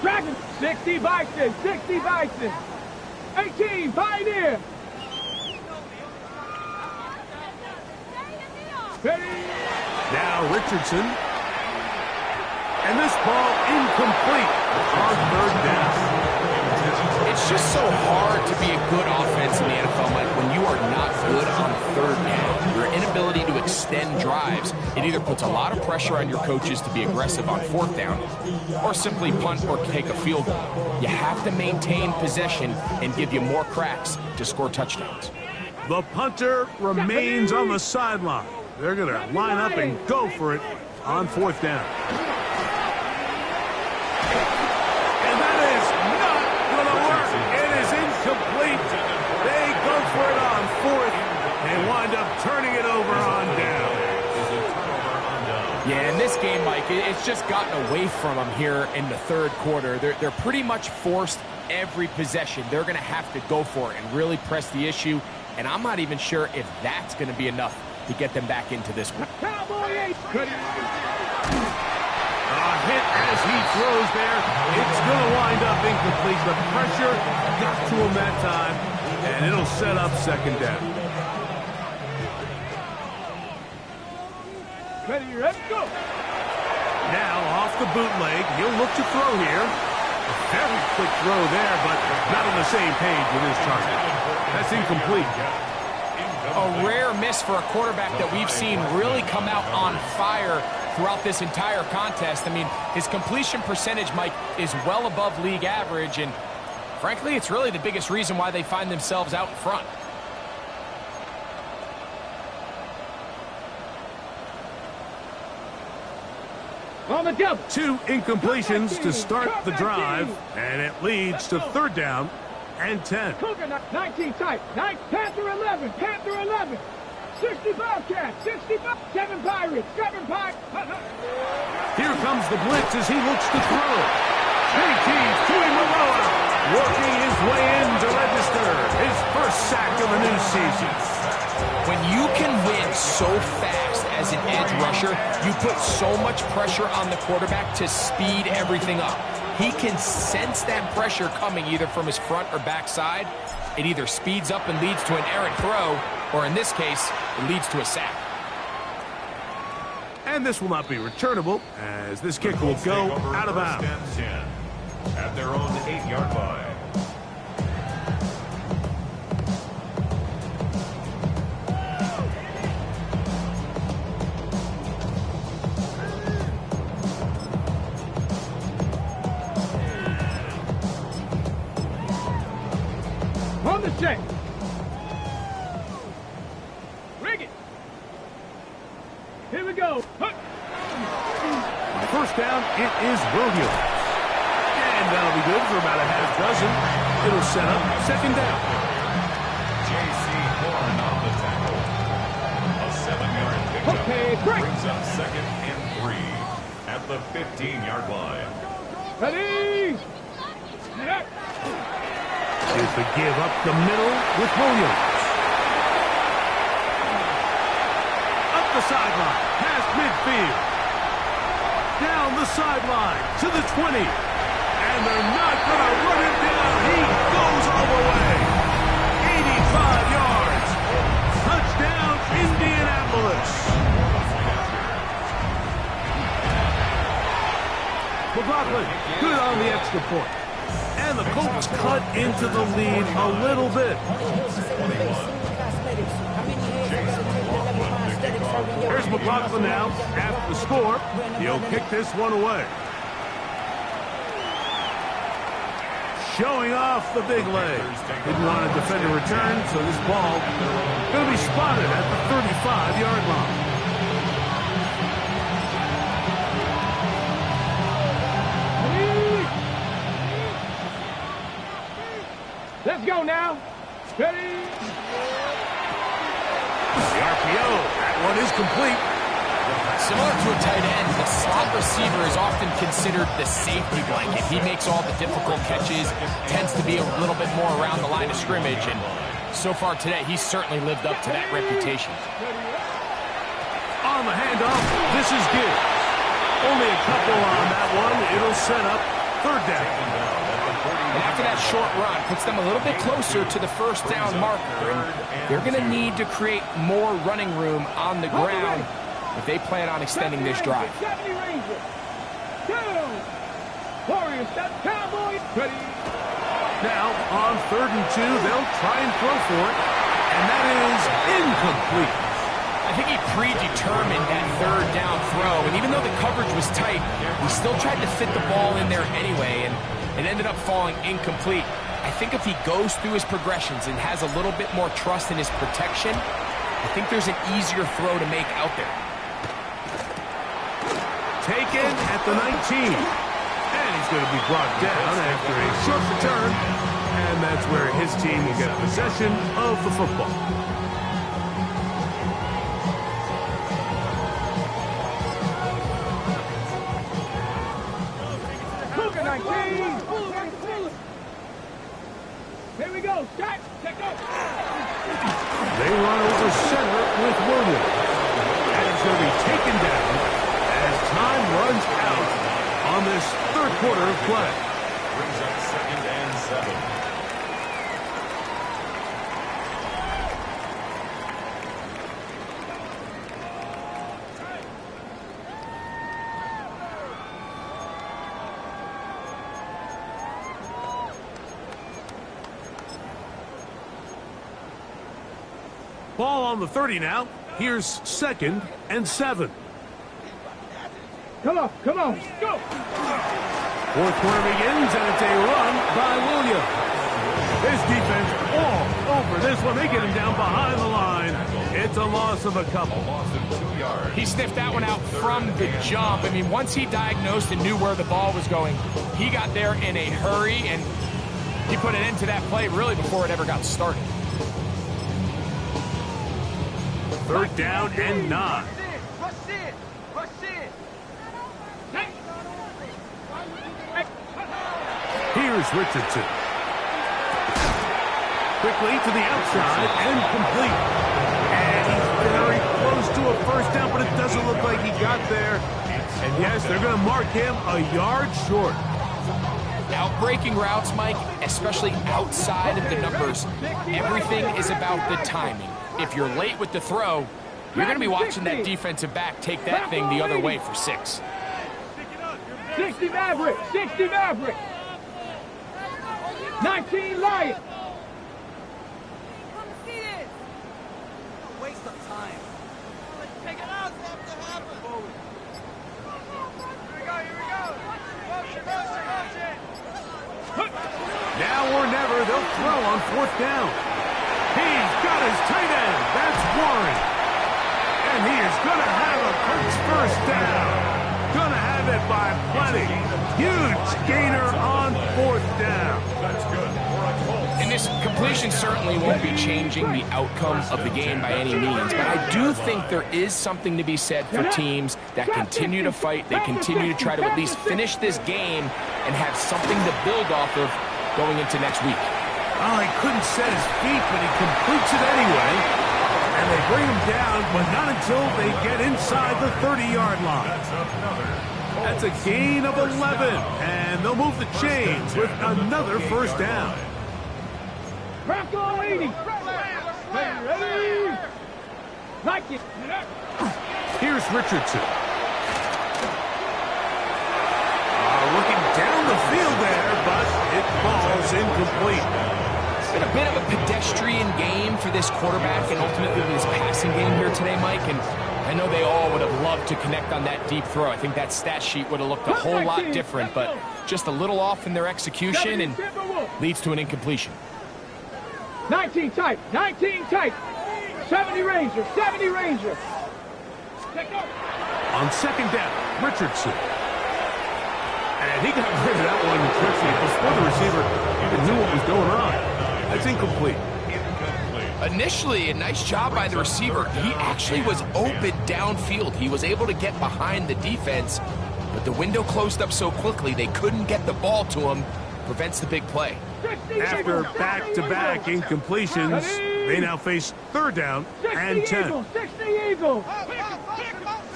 Dragons. 60 Bison, 60 Bison. 18 Pioneer. Ready. Now Richardson. And this ball incomplete on third down. It's just so hard to be a good offense in the NFL, Mike, when you are not good on third down. Your inability to extend drives, it either puts a lot of pressure on your coaches to be aggressive on fourth down or simply punt or take a field goal. You have to maintain possession and give you more cracks to score touchdowns. The punter remains on the sideline. They're going to line up and go for it on fourth down. Complete. They go for it on fourth and wind up turning it over on down. Yeah, in this game, Mike, it's just gotten away from them here in the third quarter. They're pretty much forced every possession. They're going to have to go for it and really press the issue, and I'm not even sure if that's going to be enough to get them back into this one. A hit as he throws there. It's going to wind up incomplete. The pressure got to him that time, and it'll set up second down. Ready, let's go. Now off the bootleg, he'll look to throw here. A very quick throw there, but not on the same page with his target. That's incomplete. A rare miss for a quarterback that we've seen really come out on fire throughout this entire contest. I mean, his completion percentage, Mike, is well above league average, and frankly, it's really the biggest reason why they find themselves out in front. On the double. 2 incompletions to start the drive, and it leads to third down and 10. Cougar 19 type. Panther 11. Panther 11. 65 Cats. 65. 7 Pirates. 7 Pirates. Here comes the blitz as he looks to throw. JT's Tuimoloa working his way in to register his first sack of the new season. When you can win so fast as an edge rusher, you put so much pressure on the quarterback to speed everything up. He can sense that pressure coming either from his front or back side. It either speeds up and leads to an errant throw, or in this case, it leads to a sack. And this will not be returnable, as this kick will go out of bounds. At their own 8-yard line. On the check. Rig it. Here we go. On first down, it is Williams. And that'll be good for about a half dozen. It'll set up second down. J.C. Horn on the tackle. A 7-yard pickup. Okay, break. Brings up second and 3 at the 15-yard line. Ready. Set. Here's the give up the middle with Williams. Up the sideline, past midfield. Down the sideline to the 20. And they're not going to run it down. He goes all the way. 85 yards. Touchdown, Indianapolis. McLaughlin, good on the extra point. And the Colts cut into the lead a little bit. Here's McLaughlin now after the score. He'll kick this one away. Showing off the big leg. Didn't want to defend a return, so this ball going to be spotted at the 35-yard line. Let's go now. Ready. The RPO, that one is complete. Similar to a tight end, the slot receiver is often considered the safety blanket. He makes all the difficult catches, tends to be a little bit more around the line of scrimmage, and so far today, he's certainly lived up to that reputation. On the handoff, this is good. Only a couple on that one. It'll set up third down. And after that short run, puts them a little bit closer to the first down marker. And they're going to need to create more running room on the ground if they plan on extending this drive. 70 Rangers. Warriors, Cowboys, ready. Now, on 3rd and 2, they'll try and throw for it, and that is incomplete. I think he predetermined that 3rd down throw, and even though the coverage was tight, he still tried to fit the ball in there anyway, and it ended up falling incomplete. I think if he goes through his progressions and has a little bit more trust in his protection, I think there's an easier throw to make out there. Taken at the 19. And he's going to be brought down after a short return. And that's where his team will get possession of the football. Cougar 19. Here we go. Start. Check out. They run over center with Williams. And it's going to be taken down as time runs out on this 3rd quarter of play. Brings up 2nd and 7. Ball on the 30 now. Here's 2nd and 7. Come on. Go. 4th quarter begins, and it's a run by Williams. His defense all over this one. They get him down behind the line. It's a loss of a couple. Loss of 2 yards. He sniffed that one out from the jump. I mean, once he diagnosed and knew where the ball was going, he got there in a hurry, and he put an end to that play really before it ever got started. 3rd down and 9. Here's Richardson. Quickly to the outside and complete. And he's very close to a 1st down, but it doesn't look like he got there. And yes, they're going to mark him a yard short. Out-breaking routes, Mike, especially outside of the numbers, everything is about the timing. If you're late with the throw, you're going to be watching that defensive back take that thing the other way for 6. 60 Maverick. 60 Maverick. 19 Lions. Waste of time. Take it out. Here we go. Motion. Now or never, they'll throw on 4th down. He's got his tight end. That's Warren. And he is going to have a Colts 1st down. Going to have it by plenty. Huge gainer on 4th down. That's good for a Colts. And this completion certainly won't be changing the outcome of the game by any means, but I do think there is something to be said for teams that continue to fight. They continue to try to at least finish this game and have something to build off of going into next week. Oh, he couldn't set his feet, but he completes it anyway. And they bring him down, but not until they get inside the 30-yard line. That's a gain of 11, and they'll move the chains with another 1st down. Bronco 80. Ready. Like it. Here's Richardson. Looking down the field there, but it falls incomplete. It's been a bit of a pedestrian game for this quarterback and ultimately this passing game here today, Mike. And I know they all would have loved to connect on that deep throw. I think that stat sheet would have looked a whole lot different, but just a little off in their execution and leads to an incompletion. 19 tight. 70 Rangers. 70 Rangers. On 2nd down, Richardson. And he got rid of that one quickly before the receiver even knew what was going on. That's incomplete. Initially, a nice job by the receiver. He actually was open downfield. He was able to get behind the defense, but the window closed up so quickly they couldn't get the ball to him. Prevents the big play. After back-to-back incompletions, they now face 3rd down and 10. 60 Eagles.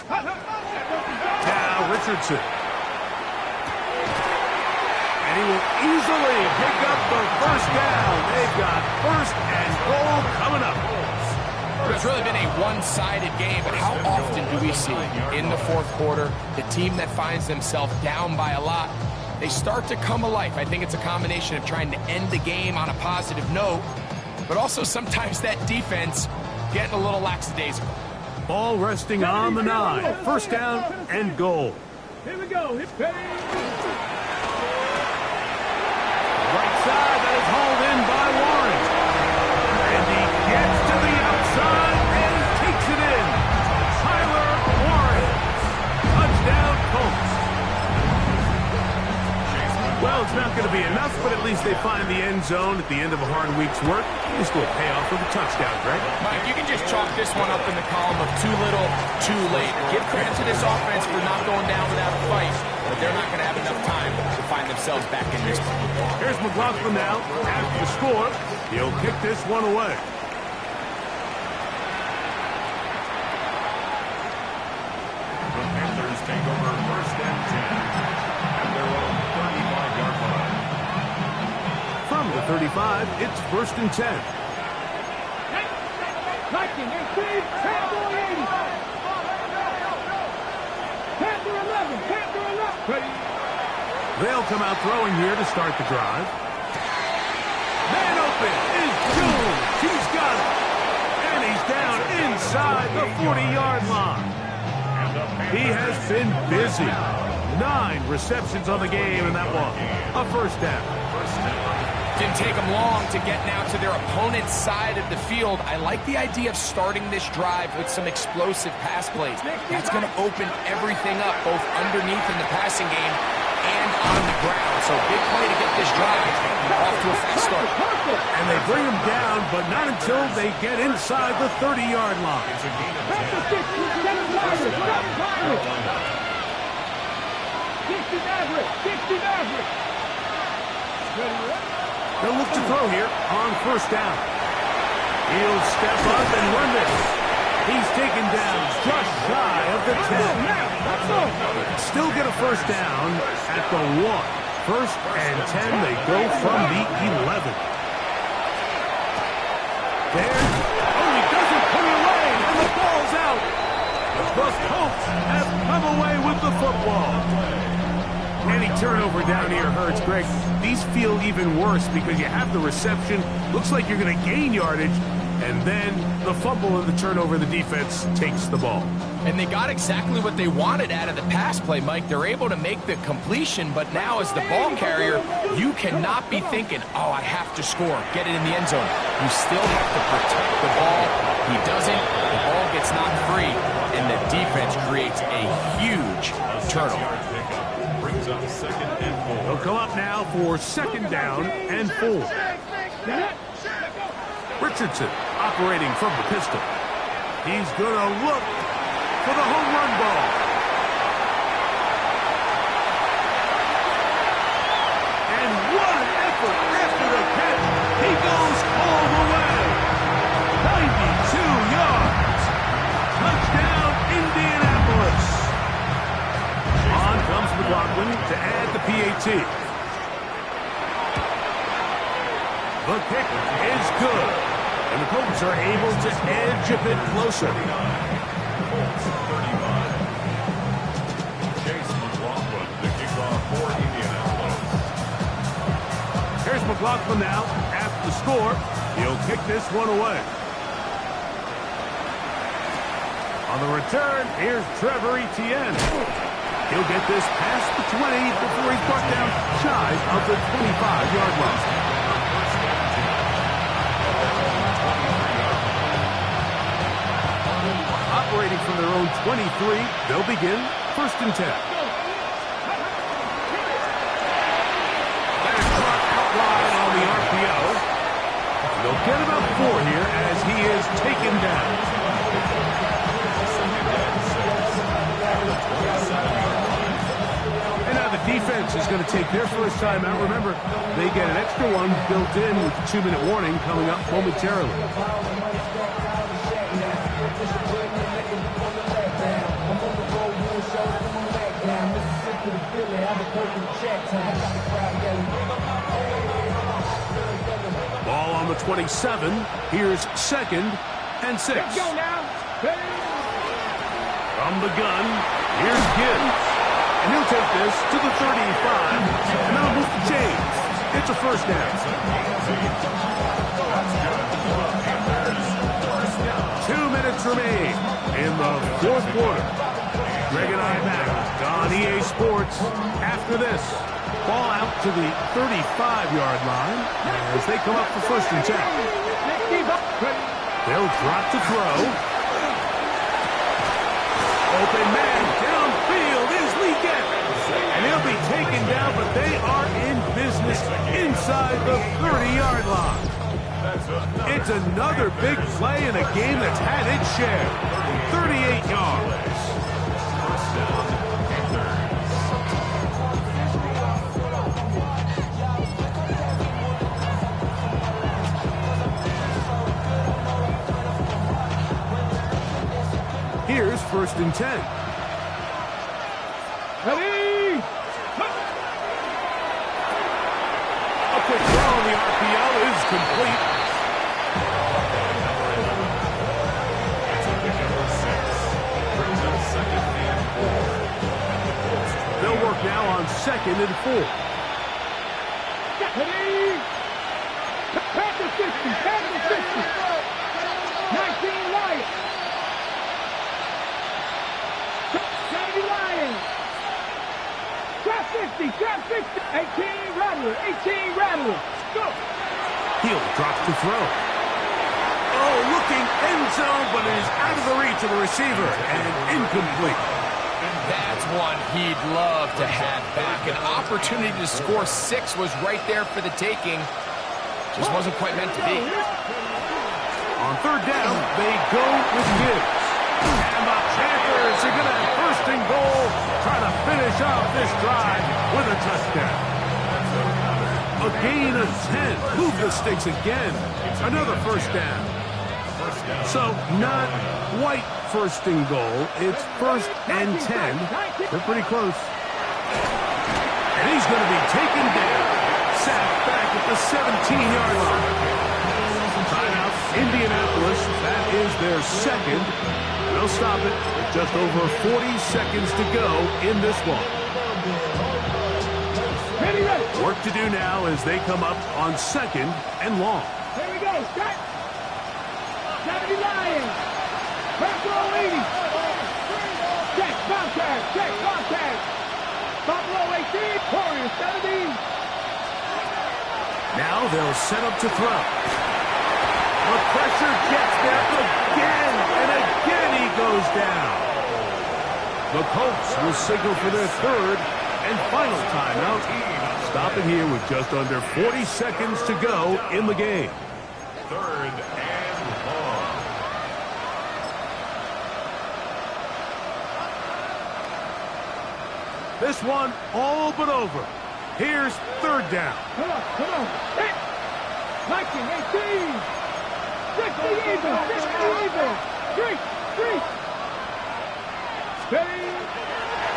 Now Richardson. And he will easily pick up the first down. They've got first and goal coming up. It's really been a one-sided game, but how often do we see in the fourth quarter the team that finds themselves down by a lot, they start to come alive? I think it's a combination of trying to end the game on a positive note, but also sometimes that defense getting a little lackadaisical. Ball resting on the 9. First down and goal. Here we go. Hit ready. Right side, that is hauled in by Warren. And he gets to the outside and takes it in. Tyler Warren. Touchdown, Colts. Well, it's not going to be enough, but at least they find the end zone at the end of a hard week's work. This will pay off with a touchdown, Greg. Mike, you can just chalk this one up in the column of too little, too late. Give credit to this offense for not going down without a fight, but they're not going to have enough time to find themselves back in this one. Here's McLaughlin now. After the score, he'll kick this one away. The Panthers take over first and 10 at their own 35-yard line. From the 35, it's first and 10. Viking 18, Cowboy 80. Panther 11, Panther 11. Ready. They'll come out throwing here to start the drive. Man open is Jones. He's got it. And he's down inside the 40-yard line. He has been busy. 9 receptions on the game, and that one, a first down. Didn't take them long to get now to their opponent's side of the field. I like the idea of starting this drive with some explosive pass plays. That's going to open everything up, both underneath in the passing game and on the ground. So big play to get this drive off to a fast start. And they bring him down, but not until they get inside the 30-yard line. Panther 60, 7 Pirates, 7 Pirates. 60 Maverick, 60 Maverick. Ready. They'll look to throw here on first down. He'll step up and run this. He's taken down just shy of the 10. Still get a first down at the 1. First and 10, they go from the 11. There. Oh, he doesn't put it away, and the ball's out. The Colts have come away with the football. Any turnover down here hurts, Greg. These feel even worse because you have the reception. Looks like you're going to gain yardage. And then the fumble and the turnover, the defense takes the ball. And they got exactly what they wanted out of the pass play, Mike. They're able to make the completion, but now as the ball carrier, you cannot be thinking, oh, I have to score, get it in the end zone. You still have to protect the ball. He doesn't. The ball gets knocked free, and the defense creates a huge turnover. Brings up second and 4. They'll come up now for second down and 4. Richardson operating from the pistol. He's going to look for the home run ball. And what an effort after the catch. He goes all the way. 92 yards. Touchdown, Indianapolis. On comes McLaughlin to add the PAT. The kick is good. And the Colts are able to edge a bit closer. Colts 35. Chase McLaughlin, the kickoff for Indianapolis. Here's McLaughlin now. After the score, he'll kick this one away. On the return, here's Trevor Etienne. He'll get this past the 20 before he's brought down shy of the 25-yard line. Operating from their own 23, they'll begin first and 10. That is caught out wide on the RPO. They'll get about 4 here as he is taken down. And now the defense is going to take their first time out. Remember, they get an extra one built in with the 2-minute warning coming up momentarily. to the field and have a perfect check. So I got the crowd yelling. Ball on the 27. Here's 2nd and 6. Let's go now. From the gun, here's Gibbs. And he'll take this to the 35. And now move to James. It's a first down. 2 minutes remain in the 4th quarter. Greg and I back on EA Sports after this. Ball out to the 35-yard line as they come up for 1st and 10. They'll drop to throw. Open man downfield is Leggett. And he'll be taken down, but they are in business inside the 30-yard line. It's another big play in a game that's had its share. 38 yards. Here's 1st and 10. Ready? A quick throw on the RPO is complete. It's a pick number 6. Brings up 2nd and 4. They'll work now on 2nd and 4. Ready? Panthers 50. Panthers 50. 19 Lions. 70 Lions. Trap 50. Trap 50. 18 Rattler. 18 Rattler. Go. Heel drops to throw. Oh, looking end zone, but it is out of the reach of the receiver and incomplete. That's one he'd love to have back. An opportunity to score 6 was right there for the taking. Just wasn't quite meant to be. On 3rd down, they go with Gibbs. And the Panthers are going to have 1st and goal, trying to finish off this drive with a touchdown. A gain of 10. Move the sticks again. Another 1st down. So not quite 1st and goal. It's 1st and 10. They're pretty close. And he's going to be taken down. Sacked back at the 17-yard line. Timeout, Indianapolis. That is their 2nd. They'll stop it with just over 40 seconds to go in this one. Work to do now as they come up on 2nd and long. Here we go. Start. 70 Lions. Buffalo 80. Check. Contact. Check. Contact. Buffalo 18. Warriors 70. Now they'll set up to throw. The pressure gets there again, and again he goes down. The Colts will signal for their 3rd and final timeout, stopping here with just under 40 seconds to go in the game. 3rd and long. This one all but over. Here's 3rd down. Come on. Come on. Hit. 19, 18. 60 even. 60 even. 3. Steady.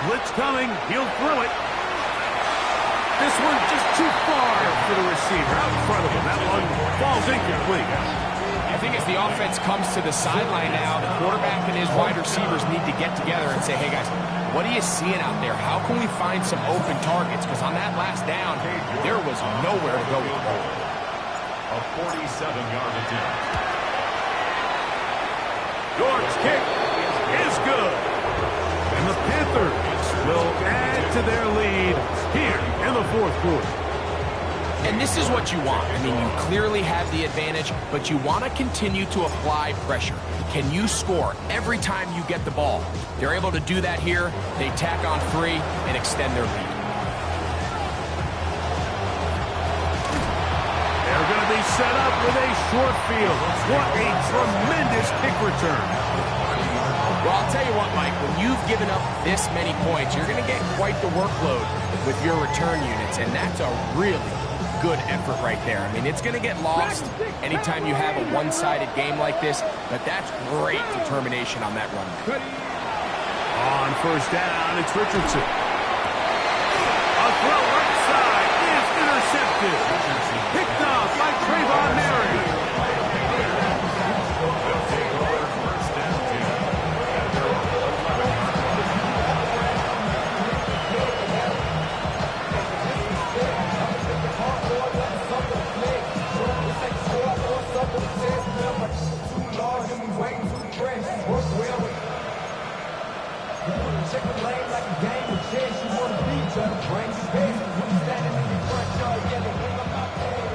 Blitz coming. He'll throw it. This one just too far for the receiver out in front of him. That one falls incomplete. I think as the offense comes to the sideline now, the quarterback and his wide receivers need to get together and say, hey, guys, what are you seeing out there? How can we find some open targets? Because on that last down, there was nowhere to go with the ball. A 47-yard attempt. York's kick is good. And the Panthers will add to their lead here in the 4th quarter. And this is what you want. I mean, you clearly have the advantage, but you want to continue to apply pressure. Can you score every time you get the ball? They're able to do that here. They tack on 3 and extend their lead. They're going to be set up with a short field. What a tremendous kick return. Well, I'll tell you what, Mike, when you've given up this many points, you're going to get quite the workload with your return units, and that's a really good effort right there. I mean, it's going to get lost anytime you have a one-sided game like this, but that's great determination on that run. On 1st down, it's Richardson. throw right side is intercepted. Picked off by Trayvon Mary. They'll take over first down here at their own 11. Check the lane like a game of chess. You want to beat, try to bring your best. When you standing in your front yard, yelling, bring up my pants.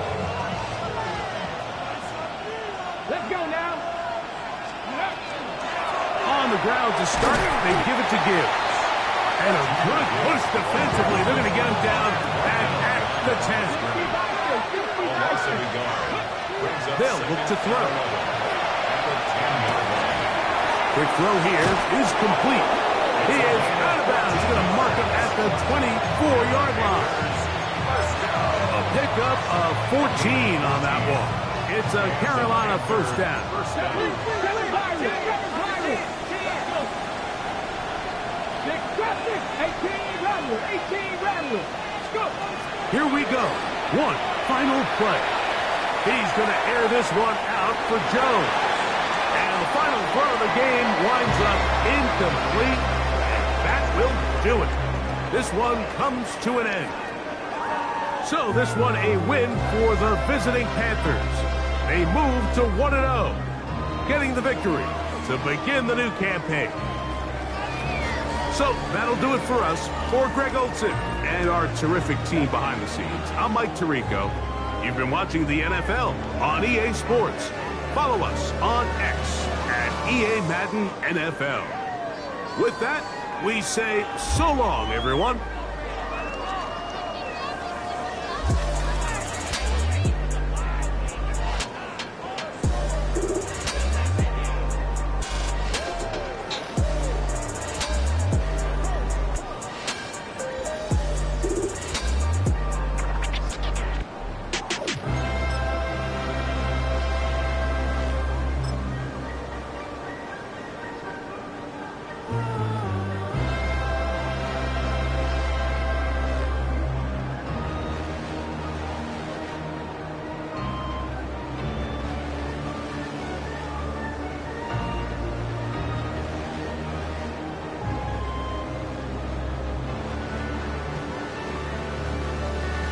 Let's go now. On the ground to start, they give it to Gibbs. And a good push defensively. They're going to get him down at the 10. Loss of a yard. Brings up They'll look to throw. at the 10-yard line. Quick throw here is complete. He is out of bounds. He's going to mark him at the 24-yard line. A pickup of 14 on that one. It's a Carolina first down. Here we go. One final play. He's going to air this one out for Jones. And the final throw of the game winds up incomplete. That will do it. This one comes to an end. So this one a win for the visiting Panthers. They move to 1-0, getting the victory to begin the new campaign. So that'll do it for us. For Greg Olson and our terrific team behind the scenes, I'm Mike Tirico. You've been watching the NFL on EA Sports. Follow us on X at EA Madden NFL. With that, we say so long, everyone.